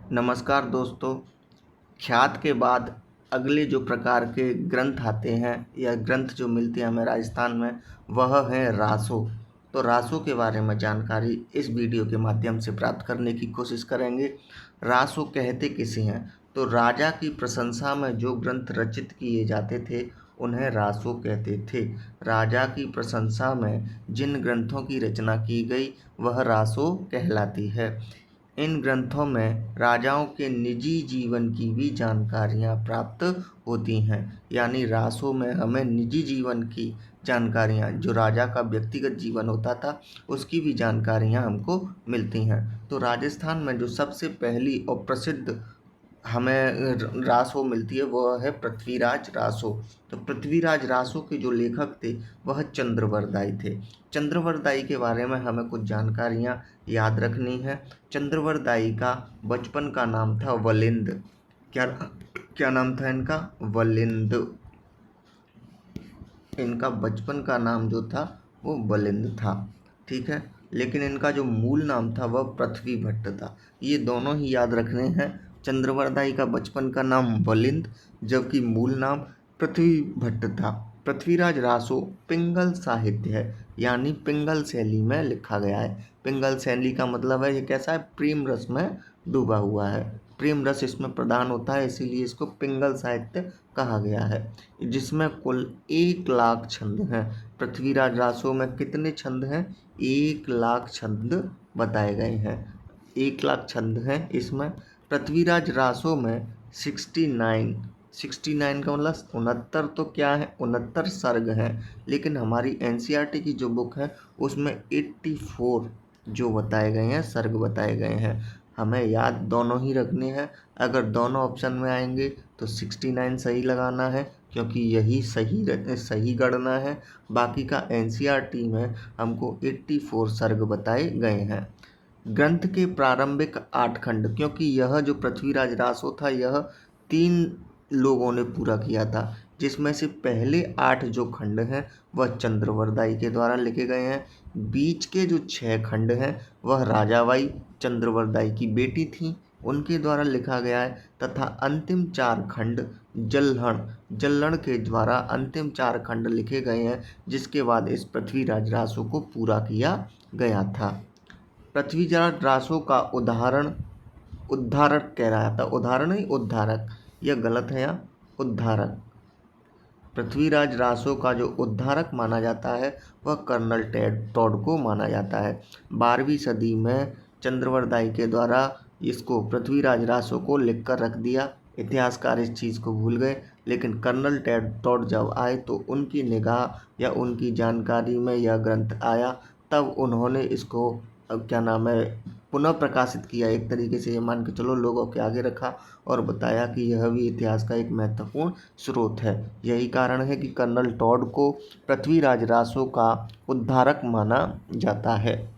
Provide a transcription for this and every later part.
नमस्कार दोस्तों। ख्यात के बाद अगले जो प्रकार के ग्रंथ आते हैं या ग्रंथ जो मिलते हैं हमें राजस्थान में, वह है रासो। तो रासो के बारे में जानकारी इस वीडियो के माध्यम से प्राप्त करने की कोशिश करेंगे। रासो कहते किसे हैं? तो राजा की प्रशंसा में जो ग्रंथ रचित किए जाते थे उन्हें रासो कहते थे। राजा की प्रशंसा में जिन ग्रंथों की रचना की गई वह रासो कहलाती है। इन ग्रंथों में राजाओं के निजी जीवन की भी जानकारियाँ प्राप्त होती हैं। यानी रासों में हमें निजी जीवन की जानकारियाँ, जो राजा का व्यक्तिगत जीवन होता था उसकी भी जानकारियाँ हमको मिलती हैं। तो राजस्थान में जो सबसे पहली और प्रसिद्ध हमें रासो मिलती है वह है पृथ्वीराज रासो। तो पृथ्वीराज रासो के जो लेखक थे वह चंद्रवरदाई थे। चंद्रवरदाई के बारे में हमें कुछ जानकारियाँ याद रखनी है। चंद्रवरदाई का बचपन का नाम था वलिंद। क्या क्या नाम था इनका? वलिंद। इनका बचपन का नाम जो था वो वलिंद था, ठीक है। लेकिन इनका जो मूल नाम था वह पृथ्वी भट्ट था। ये दोनों ही याद रखने हैं। चंद्रवरदाई का बचपन का नाम वलिंद, जबकि मूल नाम पृथ्वी भट्ट था। पृथ्वीराज रासो पिंगल साहित्य है, यानी पिंगल शैली में लिखा गया है। पिंगल शैली का मतलब है ये कैसा है? प्रेम रस में डूबा हुआ है। प्रेम रस इसमें प्रदान होता है, इसीलिए इसको पिंगल साहित्य कहा गया है। जिसमें कुल 1,00,000 छंद हैं। पृथ्वीराज रासो में कितने छंद हैं? 1,00,000 छंद बताए गए हैं। 1,00,000 छंद हैं इसमें। पृथ्वीराज रासो में 69 का मतलब 69, तो क्या है, 69 सर्ग हैं। लेकिन हमारी एनसीईआरटी की जो बुक है उसमें 84 जो बताए गए हैं, सर्ग बताए गए हैं। हमें याद दोनों ही रखने हैं। अगर दोनों ऑप्शन में आएंगे तो 69 सही लगाना है, क्योंकि यही सही गणना है। बाकी का एनसीईआरटी में हमको 84 सर्ग बताए गए हैं। ग्रंथ के प्रारंभिक 8 खंड, क्योंकि यह जो पृथ्वीराज रासो था यह 3 लोगों ने पूरा किया था, जिसमें से पहले 8 जो खंड हैं वह चंद्रवरदाई के द्वारा लिखे गए हैं। बीच के जो 6 खंड हैं वह राजाबाई चंद्रवरदाई की बेटी थी, उनके द्वारा लिखा गया है। तथा अंतिम 4 खंड जल्हण के द्वारा अंतिम 4 खंड लिखे गए हैं, जिसके बाद इस पृथ्वीराज रासो को पूरा किया गया था। पृथ्वीराज रासो का उद्धारक कहलाया था। उदाहरण नहीं, उद्धारक, यह गलत है यहाँ, उद्धारक। पृथ्वीराज रासो का जो उद्धारक माना जाता है वह कर्नल टॉड को माना जाता है। 12वीं सदी में चंद्रवरदाई के द्वारा इसको पृथ्वीराज रासो को लिखकर रख दिया। इतिहासकार इस चीज़ को भूल गए, लेकिन कर्नल टॉड जब आए तो उनकी निगाह या उनकी जानकारी में यह ग्रंथ आया, तब उन्होंने इसको क्या नाम है, पुनः प्रकाशित किया। एक तरीके से ये मान के चलो लोगों के आगे रखा और बताया कि यह भी इतिहास का एक महत्वपूर्ण स्रोत है। यही कारण है कि कर्नल टॉड को पृथ्वीराज रासो का उद्धारक माना जाता है।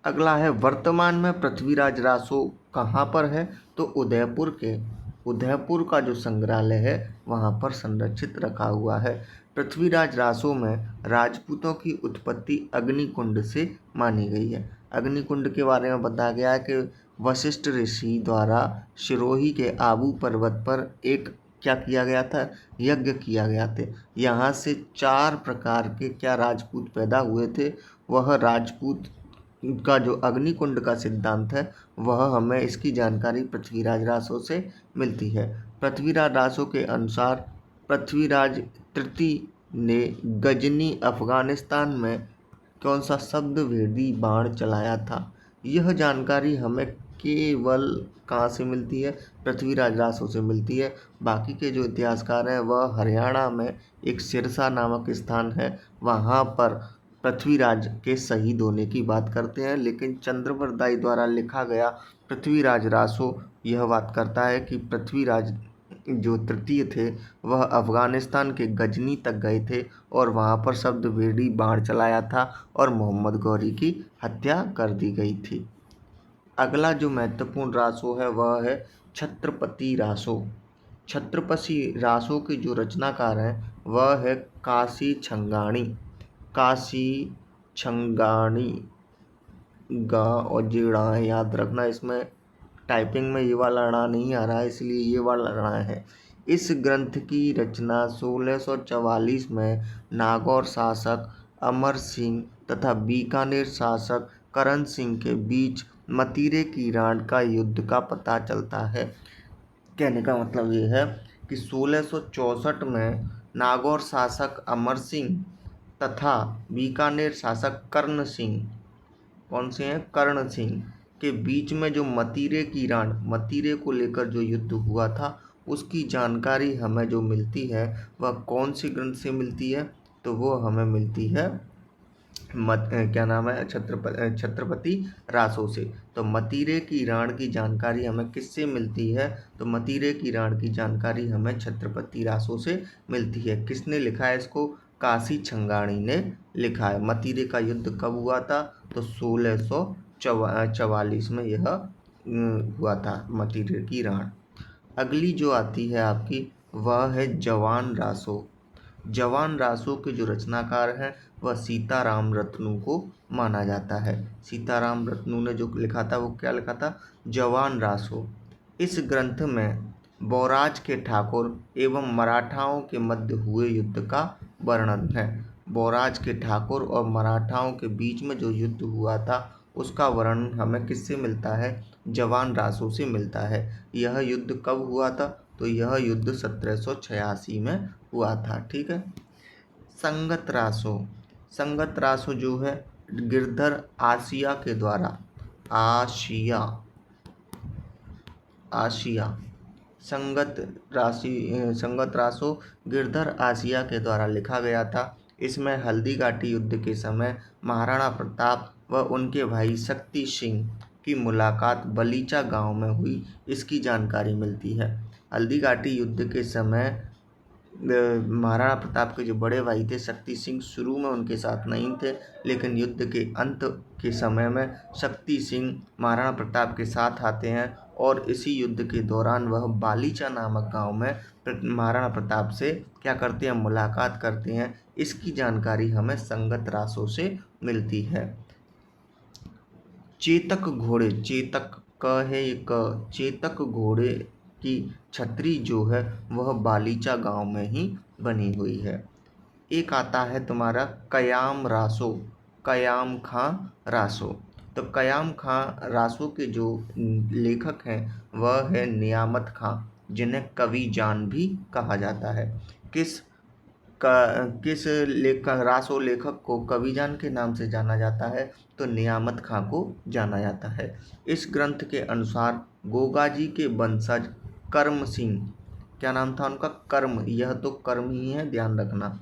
अगला है, वर्तमान में पृथ्वीराज रासो कहाँ पर है? तो उदयपुर का जो संग्रहालय है वहाँ पर संरक्षित रखा हुआ है। पृथ्वीराज रासो में राजपूतों की उत्पत्ति अग्निकुंड से मानी गई है। अग्निकुंड के बारे में बताया गया है कि वशिष्ठ ऋषि द्वारा सिरोही के आबू पर्वत पर एक क्या किया गया था? यज्ञ किया गया था। यहाँ से 4 प्रकार के क्या राजपूत पैदा हुए थे। वह राजपूत का जो अग्निकुंड का सिद्धांत है वह हमें इसकी जानकारी पृथ्वीराज रासो से मिलती है। पृथ्वीराज रासो के अनुसार पृथ्वीराज तृतीय ने गजनी अफगानिस्तान में कौन सा शब्दभेदी बाण चलाया था? यह जानकारी हमें केवल कहाँ से मिलती है? पृथ्वीराज रासो से मिलती है। बाकी के जो इतिहासकार हैं वह हरियाणा में एक सिरसा नामक स्थान है, वहाँ पर पृथ्वीराज के शहीद होने की बात करते हैं। लेकिन चंद्रवरदाई द्वारा लिखा गया पृथ्वीराज रासो यह बात करता है कि पृथ्वीराज जो तृतीय थे वह अफगानिस्तान के गजनी तक गए थे और वहाँ पर शब्दभेदी बाण चलाया था और मोहम्मद गौरी की हत्या कर दी गई थी। अगला जो महत्वपूर्ण रासो है वह है छत्रपति रासो। छत्रपति रासो के जो रचनाकार हैं वह है काशी छंगाणी। ग और जेड़ा है, याद रखना। इसमें टाइपिंग में ये वाला ड़ा नहीं आ रहा है, इसलिए ये वाला ड़ा है। इस ग्रंथ की रचना 1644 में नागौर शासक अमर सिंह तथा बीकानेर शासक करण सिंह के बीच मतीरे की राण का युद्ध का पता चलता है। कहने का मतलब ये है कि 1664 में नागौर शासक अमर सिंह तथा बीकानेर शासक कर्ण सिंह, कौन से हैं, कर्ण सिंह के बीच में जो मतीरे की राण, मतीरे को लेकर जो युद्ध हुआ था, उसकी जानकारी हमें जो मिलती है वह कौन सी ग्रंथ से मिलती है, तो वो हमें मिलती है क्या नाम है, छत्रपति रासो से। तो मतीरे की राण की जानकारी हमें किससे मिलती है, तो मतीरे की राण की जानकारी हमें छत्रपति रासो से मिलती है। किसने लिखा है इसको, काशी छंगाणी ने लिखा है। मतीरे का युद्ध कब हुआ था, तो 1644 में यह हुआ था, मतीरे की राण। अगली जो आती है आपकी, वह है जवान रासो। जवान रासो के जो रचनाकार हैं वह सीताराम रत्नू को माना जाता है। सीताराम रत्नू ने जो लिखा था वो क्या लिखा था, जवान रासो। इस ग्रंथ में बौराज के ठाकुर एवं मराठाओं के मध्य हुए युद्ध का वर्णन है। बौराज के ठाकुर और मराठाओं के बीच में जो युद्ध हुआ था उसका वर्णन हमें किससे मिलता है, जवान रासो से मिलता है। यह युद्ध कब हुआ था, तो यह युद्ध 1786 में हुआ था। ठीक है। संगत रासो, संगत रासो जो है गिरधर आसिया के द्वारा, आशिया संगत रासो गिरधर आसिया के द्वारा लिखा गया था। इसमें हल्दी घाटी युद्ध के समय महाराणा प्रताप व उनके भाई शक्ति सिंह की मुलाकात बलीचा गांव में हुई, इसकी जानकारी मिलती है। हल्दी घाटी युद्ध के समय महाराणा प्रताप के जो बड़े भाई थे शक्ति सिंह, शुरू में उनके साथ नहीं थे, लेकिन युद्ध के अंत के समय में शक्ति सिंह महाराणा प्रताप के साथ आते हैं और इसी युद्ध के दौरान वह बालीचा नामक गांव में महाराणा प्रताप से क्या करते हैं, मुलाकात करते हैं। इसकी जानकारी हमें संगत रासो से मिलती है। चेतक घोड़े, चेतक क है ये क, चेतक घोड़े की छतरी जो है वह बालीचा गांव में ही बनी हुई है। एक आता है तुम्हारा कयाम रासो, कयाम खां रासो। तो कयाम खां रासो के जो लेखक हैं वह है नियामत खां, जिन्हें कवि जान भी कहा जाता है। किस रासो लेखक को कविजान के नाम से जाना जाता है, तो नियामत खां को जाना जाता है। इस ग्रंथ के अनुसार गोगा जी के वंशज कर्म सिंह, क्या नाम था उनका, कर्म, यह तो कर्म ही है, ध्यान रखना।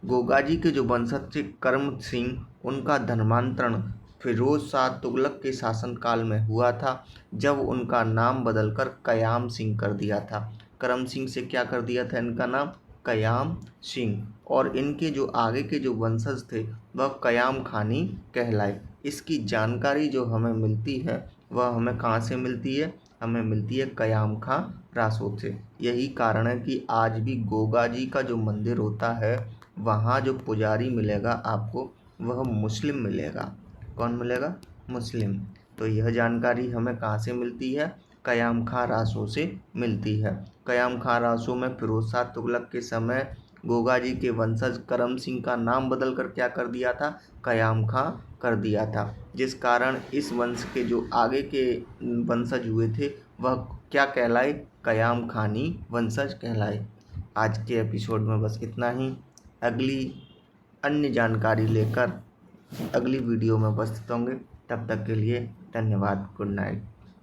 गोगा जी के जो वंशज थे कर्म सिंह, उनका धर्मांतरण फिरोज शाह तुगलक के शासनकाल में हुआ था, जब उनका नाम बदलकर कयाम सिंह कर दिया था। करम सिंह से क्या कर दिया था इनका नाम, कयाम सिंह। और इनके जो आगे के जो वंशज थे वह कयाम खानी कहलाए। इसकी जानकारी जो हमें मिलती है वह हमें कहाँ से मिलती है, हमें मिलती है कयाम खां रासो से। यही कारण है कि आज भी गोगा जी का जो मंदिर होता है वहाँ जो पुजारी मिलेगा आपको वह मुस्लिम मिलेगा। कौन मिलेगा, मुस्लिम। तो यह जानकारी हमें कहाँ से मिलती है, कयाम खां रासो से मिलती है। कयाम खां रासो में फिरोज शाह तुगलक के समय गोगा जी के वंशज करम सिंह का नाम बदलकर क्या कर दिया था, कयाम खां कर दिया था, जिस कारण इस वंश के जो आगे के वंशज हुए थे वह क्या कहलाए, कयाम खानी वंशज कहलाए। आज के एपिसोड में बस इतना ही। अगली अन्य जानकारी लेकर अगली वीडियो में उपस्थित होंगे। तब तक के लिए धन्यवाद। Good night.